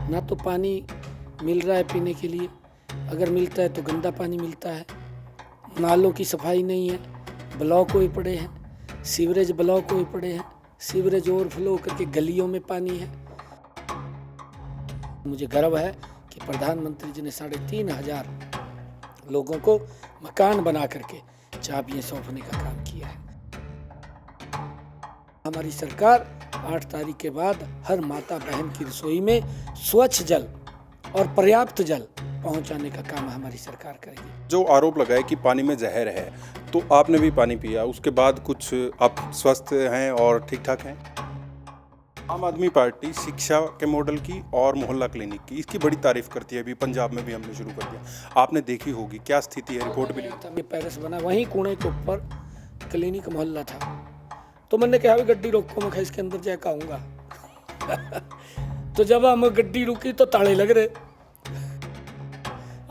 ना तो पानी मिल रहा है पीने के लिए, अगर मिलता है तो गंदा पानी मिलता है। नालों की सफाई नहीं है, ब्लॉक हुए पड़े हैं, सीवरेज ब्लॉक हुए पड़े हैं, सीवरेज ओवरफ्लो करके गलियों में पानी है। मुझे गर्व है कि प्रधानमंत्री जी ने 3,500 लोगों को मकान बना करके चाबियां सौंपने का काम किया है। हमारी सरकार 8 तारीख के बाद हर माता बहन की रसोई में स्वच्छ जल और पर्याप्त जल पहुंचाने का काम हमारी सरकार करेगी। जो आरोप लगा है कि पानी में जहर है, तो आपने भी पानी पिया, उसके बाद कुछ आप स्वस्थ हैं और ठीक ठाक हैं? आम आदमी पार्टी शिक्षा के मॉडल की और मोहल्ला क्लिनिक की इसकी बड़ी तारीफ करती है। अभी पंजाब में भी हमने शुरू कर दिया, आपने देखी होगी, क्या स्थिति है, रिपोर्ट मिली? ये पैलेस बना वहीं कुएं के ऊपर क्लिनिक मोहल्ला था, तो मैंने कहा भी गड्डी रोको, मैं इसके अंदर जाकर आऊंगा। तो जब हम गड्डी रुकी तो ताले लग रहे।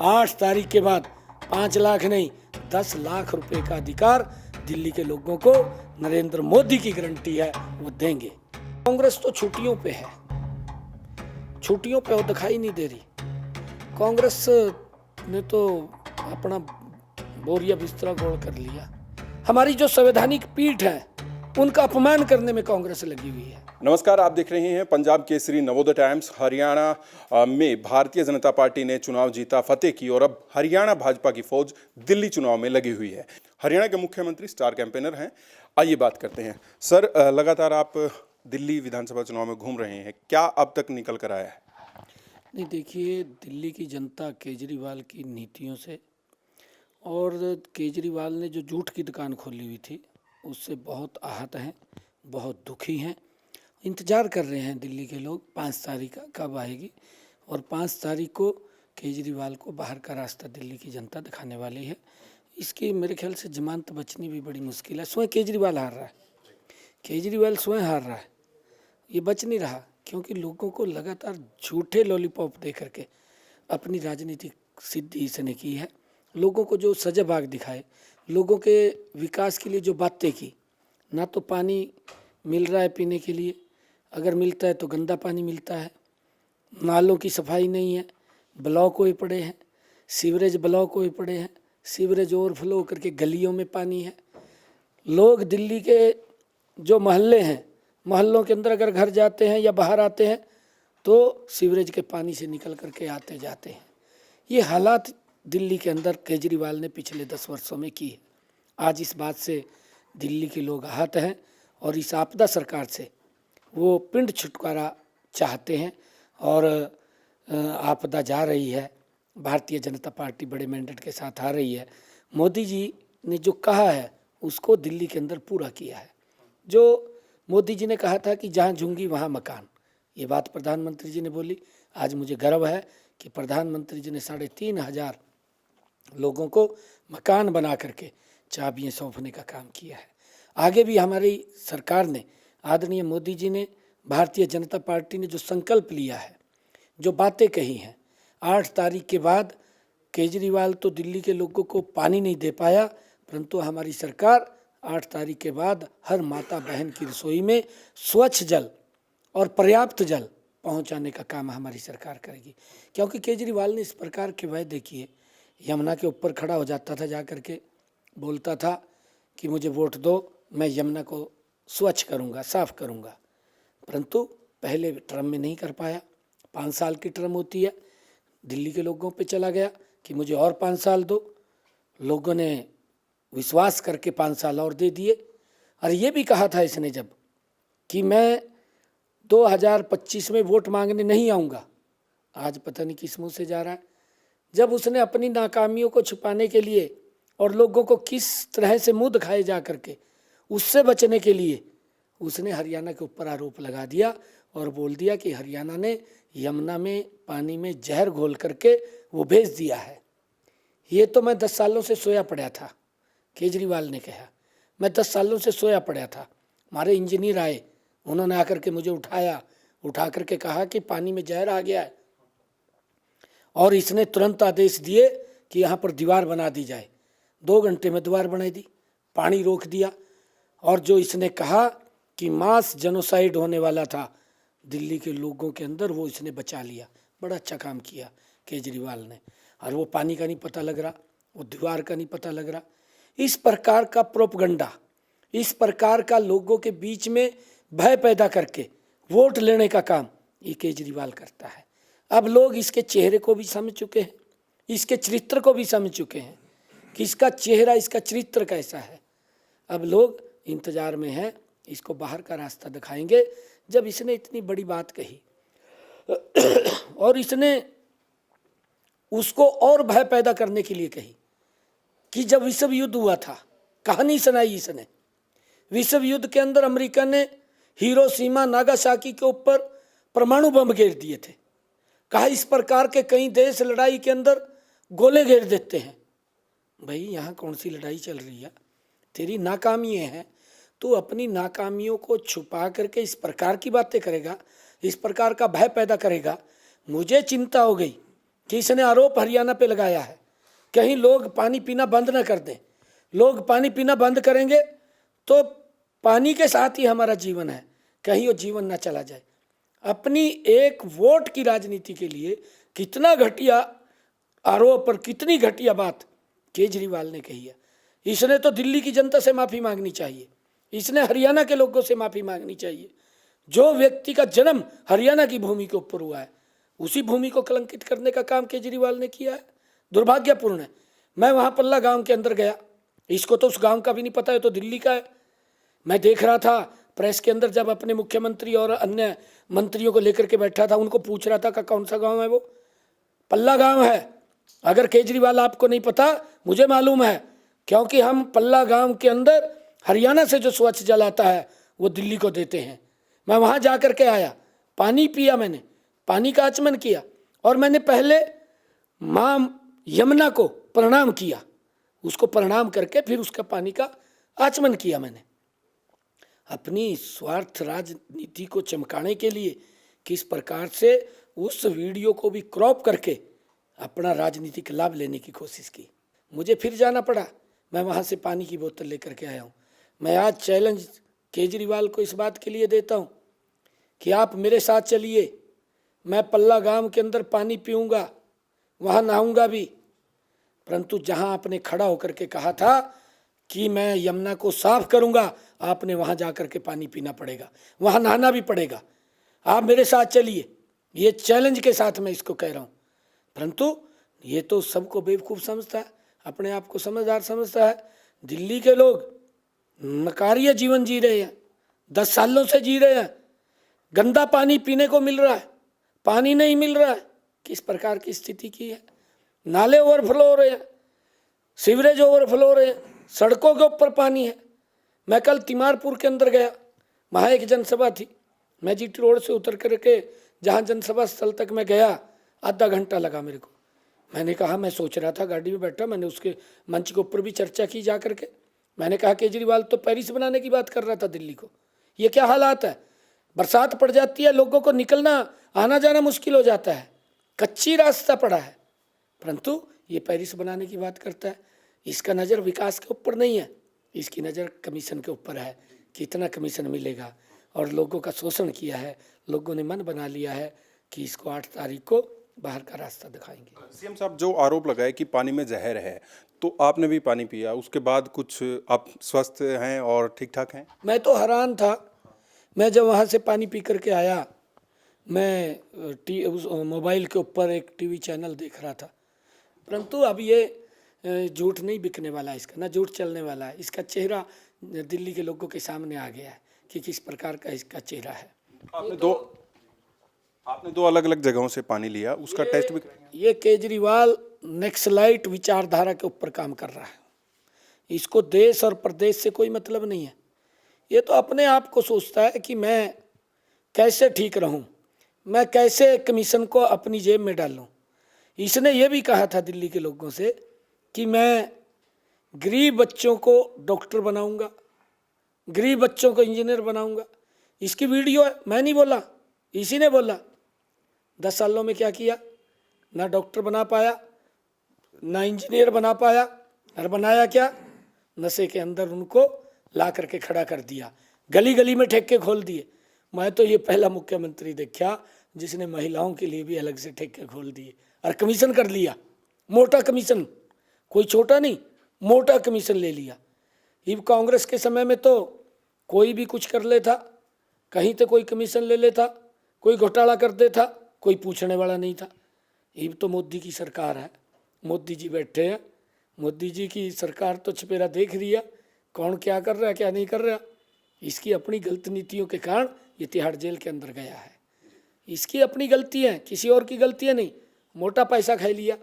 8 तारीख के बाद 5 लाख नहीं 10 लाख रुपए का अधिकार दिल्ली के लोगों को नरेंद्र मोदी की गारंटी है, वो देंगे। कांग्रेस तो छुट्टियों पे है, छुट्टियों पे वो दिखाई नहीं दे रही। कांग्रेस ने तो अपना बोरिया बिस्तरा गोल कर लिया। हमारी जो संवैधानिक पीठ है उनका अपमान करने में कांग्रेस लगी हुई है। नमस्कार, आप देख रहे हैं पंजाब केसरी नवोदय टाइम्स। हरियाणा में भारतीय जनता पार्टी ने चुनाव जीता, फतेह की, और अब हरियाणा भाजपा की फौज दिल्ली चुनाव में लगी हुई है। हरियाणा के मुख्यमंत्री स्टार कैंपेनर हैं। आइए बात करते हैं। सर, लगातार आप दिल्ली विधानसभा चुनाव में घूम रहे हैं, क्या अब तक निकल कर आया है? नहीं, देखिए, दिल्ली की जनता केजरीवाल की नीतियों से और केजरीवाल ने जो झूठ की दुकान खोली हुई थी उससे बहुत आहत हैं, बहुत दुखी हैं। इंतज़ार कर रहे हैं दिल्ली के लोग 5 तारीख का कब आएगी, और 5 तारीख को केजरीवाल को बाहर का रास्ता दिल्ली की जनता दिखाने वाली है। इसकी मेरे ख्याल से जमानत बचनी भी बड़ी मुश्किल है। स्वयं केजरीवाल हार रहा है, केजरीवाल स्वयं हार रहा है, ये बच नहीं रहा, क्योंकि लोगों को लगातार झूठे लॉलीपॉप दे करके अपनी राजनीतिक सिद्धि इसने की है। लोगों को जो सजा बाग दिखाए, लोगों के विकास के लिए जो बातें की, ना तो पानी मिल रहा है पीने के लिए, अगर मिलता है तो गंदा पानी मिलता है। नालों की सफाई नहीं है, ब्लॉक हुए पड़े हैं, सीवरेज ब्लॉक हुए पड़े हैं, सीवरेज ओवरफ्लो करके गलियों में पानी है। लोग दिल्ली के जो मोहल्ले हैं, मोहल्लों के अंदर अगर घर जाते हैं या बाहर आते हैं तो सीवरेज के पानी से निकल करके आते जाते हैं। ये हालात दिल्ली के अंदर केजरीवाल ने पिछले 10 वर्षों में की है। आज इस बात से दिल्ली के लोग आहत हैं और इस आपदा सरकार से वो पिंड छुटकारा चाहते हैं, और आपदा जा रही है। भारतीय जनता पार्टी बड़े मैंडेट के साथ आ रही है। मोदी जी ने जो कहा है उसको दिल्ली के अंदर पूरा किया है। जो मोदी जी ने कहा था कि जहाँ झुंगी वहाँ मकान, ये बात प्रधानमंत्री जी ने बोली। आज मुझे गर्व है कि प्रधानमंत्री जी ने 3,500 लोगों को मकान बना करके चाबियां सौंपने का काम किया है। आगे भी हमारी सरकार ने, आदरणीय मोदी जी ने, भारतीय जनता पार्टी ने जो संकल्प लिया है, जो बातें कही हैं, 8 तारीख के बाद केजरीवाल तो दिल्ली के लोगों को पानी नहीं दे पाया, परंतु हमारी सरकार 8 तारीख के बाद हर माता बहन की रसोई में स्वच्छ जल और पर्याप्त जल पहुंचाने का काम हमारी सरकार करेगी। क्योंकि केजरीवाल ने इस प्रकार के वायदे किए, यमुना के ऊपर खड़ा हो जाता था, जा करके बोलता था कि मुझे वोट दो, मैं यमुना को स्वच्छ करूंगा, साफ करूंगा, परंतु पहले टर्म में नहीं कर पाया। 5 साल की टर्म होती है, दिल्ली के लोगों पे चला गया कि मुझे और 5 साल दो। लोगों ने विश्वास करके 5 साल और दे दिए। और ये भी कहा था इसने जब कि मैं 2025 में वोट मांगने नहीं आऊँगा, आज पता नहीं किस मुँह से जा रहा है। जब उसने अपनी नाकामियों को छुपाने के लिए और लोगों को किस तरह से मुंह दिखाए जा करके उससे बचने के लिए उसने हरियाणा के ऊपर आरोप लगा दिया और बोल दिया कि हरियाणा ने यमुना में पानी में जहर घोल करके वो भेज दिया है। ये तो मैं 10 सालों से सोया पड़ा था, केजरीवाल ने कहा, मैं 10 सालों से सोया पड़ा था। हमारे इंजीनियर आए, उन्होंने आकर के मुझे उठा करके कहा कि पानी में जहर आ गया है, और इसने तुरंत आदेश दिए कि यहाँ पर दीवार बना दी जाए। 2 घंटे में दीवार बनाई दी, पानी रोक दिया। और जो इसने कहा कि मास जेनोसाइड होने वाला था, दिल्ली के लोगों के अंदर वो इसने बचा लिया। बड़ा अच्छा काम किया केजरीवाल ने। और वो पानी का नहीं पता लग रहा, वो दीवार का नहीं पता लग रहा। इस प्रकार का प्रोपगंडा, इस प्रकार का लोगों के बीच में भय पैदा करके वोट लेने का काम ये केजरीवाल करता है। अब लोग इसके चेहरे को भी समझ चुके हैं, इसके चरित्र को भी समझ चुके हैं कि इसका चेहरा, इसका चरित्र कैसा है। अब लोग इंतजार में हैं, इसको बाहर का रास्ता दिखाएंगे। जब इसने इतनी बड़ी बात कही और इसने उसको और भय पैदा करने के लिए कही कि जब विश्व युद्ध हुआ था, कहानी सुनाई इसने। विश्व युद्ध के अंदर अमेरिका ने हिरोशिमा नागासाकी के ऊपर परमाणु बम घेर दिए थे। कहा इस प्रकार के कई देश लड़ाई के अंदर गोले घेर देते हैं। भाई यहाँ कौन सी लड़ाई चल रही है? तेरी नाकामी है, तू अपनी नाकामियों को छुपा करके इस प्रकार की बातें करेगा, इस प्रकार का भय पैदा करेगा। मुझे चिंता हो गई कि इसने आरोप हरियाणा पे लगाया है, कहीं लोग पानी पीना बंद न कर दें। लोग पानी पीना बंद करेंगे तो पानी के साथ ही हमारा जीवन है, कहीं वो जीवन ना चला जाए। अपनी एक वोट की राजनीति के लिए कितना घटिया आरोप और कितनी घटिया बात केजरीवाल ने कही है। इसने तो दिल्ली की जनता से माफ़ी मांगनी चाहिए, इसने हरियाणा के लोगों से माफ़ी मांगनी चाहिए। जो व्यक्ति का जन्म हरियाणा की भूमि के ऊपर हुआ है, उसी भूमि को कलंकित करने का काम केजरीवाल ने किया है। दुर्भाग्यपूर्ण है। मैं वहाँ पल्ला गांव के अंदर गया, इसको तो उस गांव का भी नहीं पता है, तो दिल्ली का है। मैं देख रहा था प्रेस के अंदर, जब अपने मुख्यमंत्री और अन्य मंत्रियों को लेकर के बैठा था, उनको पूछ रहा था कि कौन सा गांव है वो। पल्ला गांव है। अगर केजरीवाल आपको नहीं पता, मुझे मालूम है, क्योंकि हम पल्ला गांव के अंदर हरियाणा से जो स्वच्छ जल आता है वो दिल्ली को देते हैं। मैं वहाँ जा कर के आया, पानी पिया, मैंने पानी का आचमन किया और मैंने पहले माँ यमुना को प्रणाम किया, उसको प्रणाम करके फिर उसका पानी का आचमन किया। मैंने अपनी स्वार्थ राजनीति को चमकाने के लिए किस प्रकार से उस वीडियो को भी क्रॉप करके अपना राजनीतिक लाभ लेने की कोशिश की। मुझे फिर जाना पड़ा, मैं वहाँ से पानी की बोतल लेकर के आया हूँ। मैं आज चैलेंज केजरीवाल को इस बात के लिए देता हूँ कि आप मेरे साथ चलिए, मैं पल्ला गांव के अंदर पानी पीऊँगा, वहाँ नहाऊँगा भी। परंतु जहाँ आपने खड़ा होकर के कहा था कि मैं यमुना को साफ करूँगा, आपने वहाँ जा कर के पानी पीना पड़ेगा, वहाँ नहाना भी पड़ेगा। आप मेरे साथ चलिए, ये चैलेंज के साथ मैं इसको कह रहा हूँ। परंतु ये तो सबको बेवकूफ़ समझता है, अपने आप को समझदार समझता है। दिल्ली के लोग नकारिया जीवन जी रहे हैं, 10 सालों से जी रहे हैं। गंदा पानी पीने को मिल रहा है, पानी नहीं मिल रहा है। किस प्रकार की स्थिति की है? नाले ओवरफ्लो हो रहे हैं, सीवरेज ओवरफ्लो हो रहे हैं, सड़कों के ऊपर पानी है। मैं कल तिमारपुर के अंदर गया, वहाँ एक जनसभा थी। मैं जीटी रोड से उतर करके जहाँ जनसभा स्थल तक मैं गया, आधा घंटा लगा मेरे को। मैंने कहा, मैं सोच रहा था, गाड़ी में बैठा, मैंने उसके मंच के ऊपर भी चर्चा की जा करके। मैंने कहा केजरीवाल तो पेरिस बनाने की बात कर रहा था दिल्ली को, ये क्या हालात है? बरसात पड़ जाती है, लोगों को निकलना आना जाना मुश्किल हो जाता है, कच्ची रास्ता पड़ा है, परंतु ये पेरिस बनाने की बात करता है। इसका नज़र विकास के ऊपर नहीं है, इसकी नज़र कमीशन के ऊपर है, कितना कमीशन मिलेगा। और लोगों का शोषण किया है, लोगों ने मन बना लिया है कि इसको 8 तारीख को बाहर का रास्ता दिखाएंगे। सीएम साहब, जो आरोप लगाए कि पानी में जहर है, तो आपने भी पानी पिया, उसके बाद कुछ आप स्वस्थ हैं और ठीक ठाक हैं? मैं तो हैरान था। मैं जब वहाँ से पानी पी करके आया, मैं उस मोबाइल के ऊपर एक टीवी चैनल देख रहा था, परंतु अब ये झूठ नहीं बिकने वाला, इसका ना झूठ चलने वाला है। इसका चेहरा दिल्ली के लोगों के सामने आ गया है कि किस प्रकार का इसका चेहरा है। आपने दो अलग अलग जगहों से पानी लिया, उसका टेस्ट भी कराएंगे? ये केजरीवाल नक्सलाइट विचारधारा के ऊपर काम कर रहा है। इसको देश और प्रदेश से कोई मतलब नहीं है। ये तो अपने आप को सोचता है कि मैं कैसे ठीक रहूं, मैं कैसे कमीशन को अपनी जेब में डालूं। इसने ये भी कहा था दिल्ली के लोगों से कि मैं गरीब बच्चों को डॉक्टर बनाऊंगा, गरीब बच्चों को इंजीनियर बनाऊंगा। इसकी वीडियो है, मैं नहीं बोला, इसी ने बोला। 10 सालों में क्या किया? ना डॉक्टर बना पाया, ना इंजीनियर बना पाया, और बनाया क्या? नशे के अंदर उनको ला करके खड़ा कर दिया, गली गली में ठेके खोल दिए। मैं तो ये पहला मुख्यमंत्री देखा जिसने महिलाओं के लिए भी अलग से ठेके खोल दिए और कमीशन कर लिया, मोटा कमीशन, कोई छोटा नहीं, मोटा कमीशन ले लिया। ये कांग्रेस के समय में तो कोई भी कुछ कर लेता, कहीं तो कोई कमीशन ले लेता, कोई घोटाला कर देता, कोई पूछने वाला नहीं था। ये तो मोदी की सरकार है, मोदी जी बैठे हैं, मोदी जी की सरकार तो छपेरा देख रही है कौन क्या कर रहा है क्या नहीं कर रहा। इसकी अपनी गलत नीतियों के कारण ये तिहाड़ जेल के अंदर गया है। इसकी अपनी गलती है, किसी और की गलती है नहीं। मोटा पैसा खा लिया।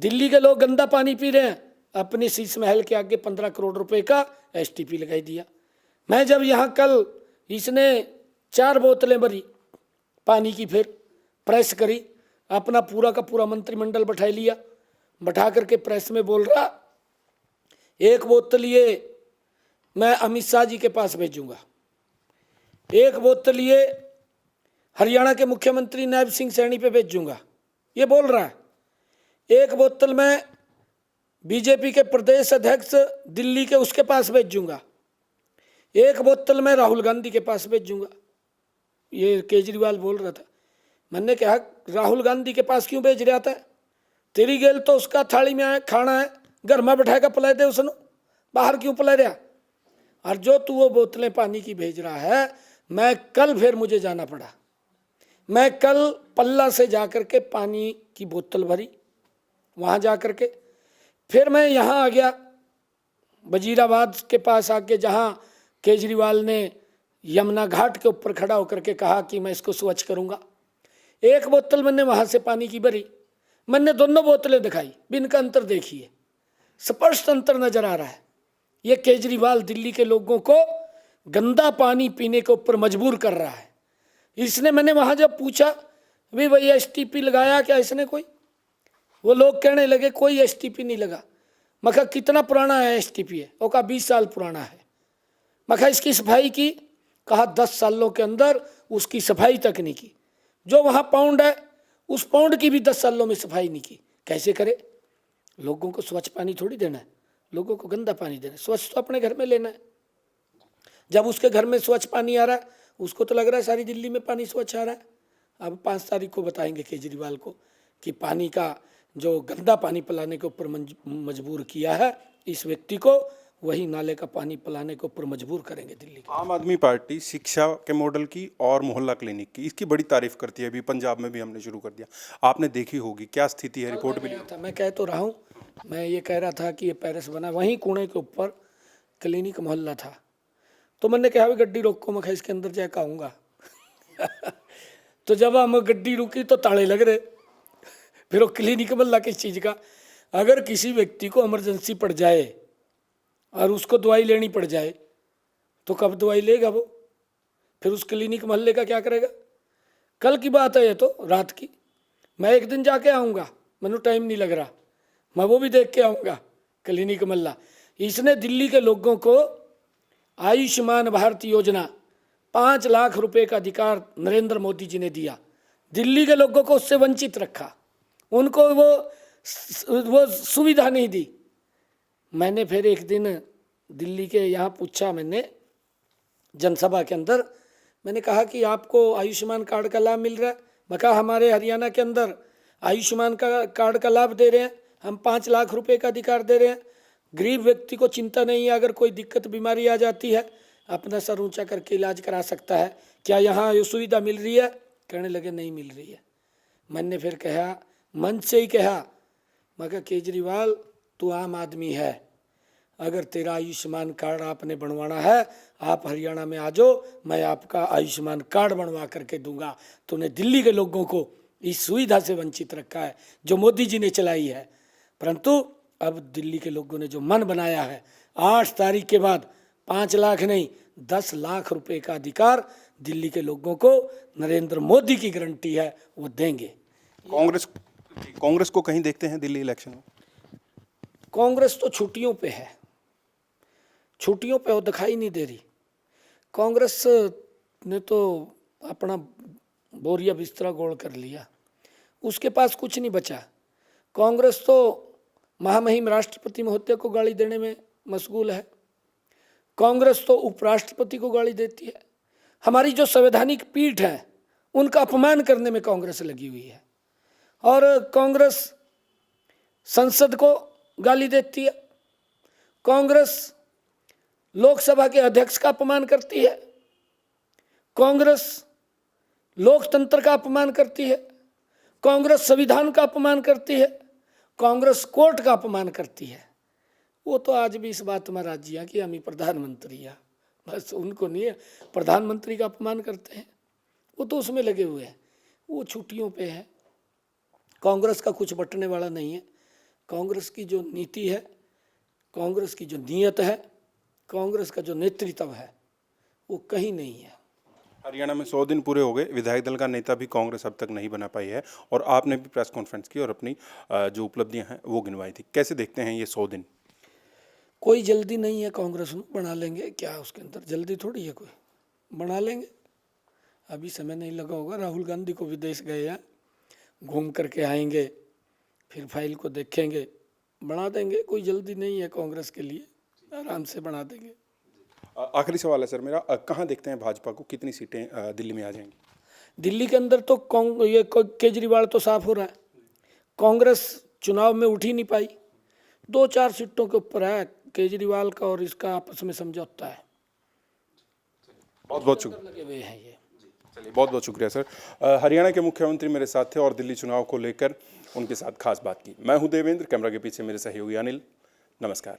दिल्ली के लोग गंदा पानी पी रहे हैं, अपने शीश महल के आगे 15 करोड़ रुपए का एसटीपी लगाई दिया। मैं जब यहाँ कल इसने 4 बोतलें भरी पानी की, फिर प्रेस करी, अपना पूरा का पूरा मंत्रिमंडल बैठा लिया, बैठा करके प्रेस में बोल रहा 1 बोतल ये मैं अमित शाह जी के पास भेजूंगा, 1 बोतल ये हरियाणा के मुख्यमंत्री नायब सिंह सैनी पे भेजूंगा, ये बोल रहा है। 1 बोतल मैं बीजेपी के प्रदेश अध्यक्ष दिल्ली के उसके पास भेजूंगा, 1 बोतल मैं राहुल गांधी के पास भेजूंगा, ये केजरीवाल बोल रहा था। मैंने कहा राहुल गांधी के पास क्यों भेज रहा था? तेरी गेल तो उसका थाली में खाना है, घर में बैठा कर पिला दे उसने, बाहर क्यों पिला रहा? और जो तू वो बोतलें पानी की भेज रहा है, मैं कल फिर मुझे जाना पड़ा, मैं कल पल्ला से जाकर के पानी की बोतल भरी, वहाँ जा कर के फिर मैं यहाँ आ गया वजीराबाद के पास आके, जहाँ केजरीवाल ने यमुना घाट के ऊपर खड़ा होकर के कहा कि मैं इसको स्वच्छ करूँगा। 1 बोतल मैंने वहाँ से पानी की भरी, मैंने दोनों बोतलें दिखाई, भी इनका अंतर देखिए, स्पष्ट अंतर नजर आ रहा है। ये केजरीवाल दिल्ली के लोगों को गंदा पानी पीने के ऊपर मजबूर कर रहा है। इसने, मैंने वहाँ जब पूछा भी भाई एसटीपी लगाया क्या इसने कोई, वो लोग कहने लगे कोई एसटीपी नहीं लगा। मैं कहा कितना पुराना है एसटीपी? है वो कहा 20 साल पुराना है। मैं कहा इसकी सफाई की? कहा 10 सालों के अंदर उसकी सफाई तक नहीं की। जो वहाँ पाउंड है उस पाउंड की भी 10 सालों में सफाई नहीं की। कैसे करे? लोगों को स्वच्छ पानी थोड़ी देना है, लोगों को गंदा पानी देना है। स्वच्छ तो अपने घर में लेना है। जब उसके घर में स्वच्छ पानी आ रहा है, उसको तो लग रहा है सारी दिल्ली में पानी स्वच्छ आ रहा है। अब 5 तारीख को बताएंगे केजरीवाल को कि पानी का जो गंदा पानी पिलाने के ऊपर मजबूर किया है इस व्यक्ति को, वही नाले का पानी पिलाने के ऊपर मजबूर करेंगे दिल्ली के। आम आदमी पार्टी शिक्षा के मॉडल की और मोहल्ला क्लिनिक की, इसकी बड़ी तारीफ करती है। अभी पंजाब में भी हमने शुरू कर दिया, आपने देखी होगी, क्या स्थिति है? रिपोर्ट भी था, मैं कह तो रहा हूँ, मैं ये कह रहा था कि ये पेरिस बना, वहीं कुएं के ऊपर क्लिनिक मोहल्ला था। तो मैंने कहा भी गड्डी रोको, मैं इसके अंदर जाकर आऊँगा। तो जब हम गड्डी रुकी तो ताले लग रहे। फिर वो क्लिनिक मोहल्ला किस चीज़ का? अगर किसी व्यक्ति को इमरजेंसी पड़ जाए और उसको दवाई लेनी पड़ जाए तो कब दवाई लेगा वो? फिर उस क्लिनिक मोहल्ले का क्या करेगा? कल की बात है ये, तो रात की। मैं एक दिन जाके आऊँगा, मैंने टाइम नहीं लग रहा, मैं वो भी देख के आऊँगा क्लिनिक मोहल्ला। इसने दिल्ली के लोगों को आयुष्मान भारत योजना 5 लाख रुपए का अधिकार नरेंद्र मोदी जी ने दिया, दिल्ली के लोगों को उससे वंचित रखा, उनको वो सुविधा नहीं दी। मैंने फिर एक दिन दिल्ली के यहाँ पूछा, मैंने जनसभा के अंदर, मैंने कहा कि आपको आयुष्मान कार्ड का लाभ मिल रहा है? मैं कहा हमारे हरियाणा के अंदर आयुष्मान का कार्ड का लाभ दे रहे हैं, हम 5 लाख रुपए का अधिकार दे रहे हैं। गरीब व्यक्ति को चिंता नहीं है, अगर कोई दिक्कत बीमारी आ जाती है अपना सर ऊंचा करके इलाज करा सकता है। क्या यहाँ ये सुविधा मिल रही है? कहने लगे नहीं मिल रही है। मैंने फिर कहा, मंच से ही कहा, मैं कहा केजरीवाल तू आम आदमी है, अगर तेरा आयुष्मान कार्ड आपने बनवाना है आप हरियाणा में आ जाओ, मैं आपका आयुष्मान कार्ड बनवा करके दूंगा। तूने दिल्ली के लोगों को इस सुविधा से वंचित रखा है जो मोदी जी ने चलाई है। परंतु अब दिल्ली के लोगों ने जो मन बनाया है, 8 तारीख के बाद 5 लाख नहीं 10 लाख रुपए का अधिकार दिल्ली के लोगों को नरेंद्र मोदी की गारंटी है, वो देंगे। कांग्रेस को कहीं देखते हैं दिल्ली इलेक्शन में? कांग्रेस तो छुट्टियों पे है, छुट्टियों पे वो दिखाई नहीं दे रही। कांग्रेस ने तो अपना बोरिया बिस्तरा गोल कर लिया, उसके पास कुछ नहीं बचा। कांग्रेस तो महामहिम राष्ट्रपति महोदय को गाली देने में मशगूल है, कांग्रेस तो उपराष्ट्रपति को गाली देती है। हमारी जो संवैधानिक पीठ है उनका अपमान करने में कांग्रेस लगी हुई है। और कांग्रेस संसद को गाली देती है, कांग्रेस लोकसभा के अध्यक्ष का अपमान करती है, कांग्रेस लोकतंत्र का अपमान करती है, कांग्रेस संविधान का अपमान करती है, कांग्रेस कोर्ट का अपमान करती है। वो तो आज भी इस बात में राजी है कि हम ही प्रधानमंत्री हैं, बस उनको नहीं है, प्रधानमंत्री का अपमान करते हैं, वो तो उसमें लगे हुए हैं, वो छुट्टियों पे है। कांग्रेस का कुछ बटने वाला नहीं है। कांग्रेस की जो नीति है, कांग्रेस की जो नीयत है, कांग्रेस का जो नेतृत्व है, वो कहीं नहीं है। हरियाणा में 100 दिन पूरे हो गए, विधायक दल का नेता भी कांग्रेस अब तक नहीं बना पाई है और आपने भी प्रेस कॉन्फ्रेंस की और अपनी जो उपलब्धियां हैं वो गिनवाई थी। कैसे देखते हैं ये 100 दिन? कोई जल्दी नहीं है, कांग्रेस में बना लेंगे, क्या उसके अंदर जल्दी थोड़ी है, कोई बना लेंगे। अभी समय नहीं लगा होगा, राहुल गांधी को विदेश गए हैं, घूम करके आएंगे, फिर फाइल को देखेंगे, बना देंगे। कोई जल्दी नहीं है कांग्रेस के लिए, आराम से बना देंगे। आखिरी सवाल है सर मेरा, कहाँ देखते हैं भाजपा को, कितनी सीटें दिल्ली में आ जाएंगी? दिल्ली के अंदर तो ये केजरीवाल तो साफ हो रहा है, कांग्रेस चुनाव में उठ ही नहीं पाई, 2-4 सीटों के ऊपर है केजरीवाल का और इसका आपस में समझौता है। बहुत बहुत शुक्रिया। लगे हुए हैं ये। चलिए बहुत बहुत शुक्रिया सर। हरियाणा के मुख्यमंत्री मेरे साथ थे और दिल्ली चुनाव को लेकर उनके साथ खास बात की। मैं हूं देवेंद्र, कैमरा के पीछे मेरे सहयोगी अनिल। नमस्कार।